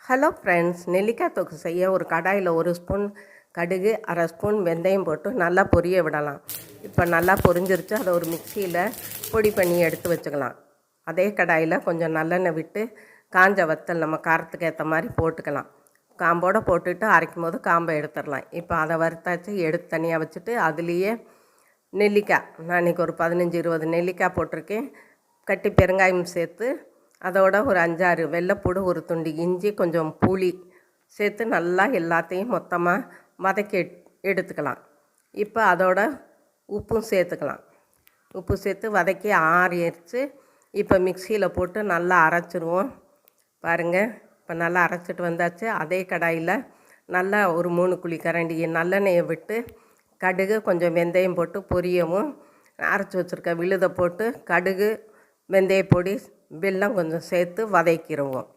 Hello friends, நெல்லிக்காய் தொக்கு செய்ய ஒரு கடாயில் 1 ஸ்பூன் கடுகு, 1/2 ஸ்பூன் வெந்தயம் போட்டு நல்லா பொரிய விடலாம். இப்போ நல்லா பொரிஞ்சிருச்சு. அதை ஒரு மிக்சியில் பொடி பண்ணி எடுத்து வச்சுக்கலாம். அதே கடாயில் கொஞ்சம் நல்லெண்ணெய் விட்டு காஞ்ச வத்தல் நம்ம காரத்துக்கு ஏற்ற மாதிரி போட்டுக்கலாம். காம்போடு போட்டுட்டு அரைக்கும் போது காம்பை எடுத்துடலாம். இப்போ அதை வறுத்தாச்சு, எடுத்து தனியாக வச்சுட்டு அதுலேயே நெல்லிக்காய், நான் இன்றைக்கி ஒரு 15-20 நெல்லிக்காய் போட்டிருக்கேன். கட்டி பெருங்காயம் சேர்த்து அதோட ஒரு 5-6 வெள்ளைப்பூடு, ஒரு துண்டு இஞ்சி, கொஞ்சம் புளி சேர்த்து நல்லா எல்லாத்தையும் மொத்தமாக வதக்கி எடுத்துக்கலாம். இப்போ அதோட உப்பும் சேர்த்துக்கலாம். உப்பு சேர்த்து வதக்கி ஆறிடுச்சு. இப்போ மிக்சியில் போட்டு நல்லா அரைச்சிருவோம். பாருங்கள், இப்போ நல்லா அரைச்சிட்டு வந்தாச்சு. அதே கடாயில் நல்லா ஒரு 3 குழிக்கரண்டி நல்லெண்ணெயை விட்டு கடுகு கொஞ்சம் வெந்தயம் போட்டு பொரியவும், அரைச்சி வச்சுருக்க விழுதை போட்டு கடுகு, வெந்தய பொடி, வெல்லம் கொஞ்சம் சேர்த்து வதக்கிடுவோம்.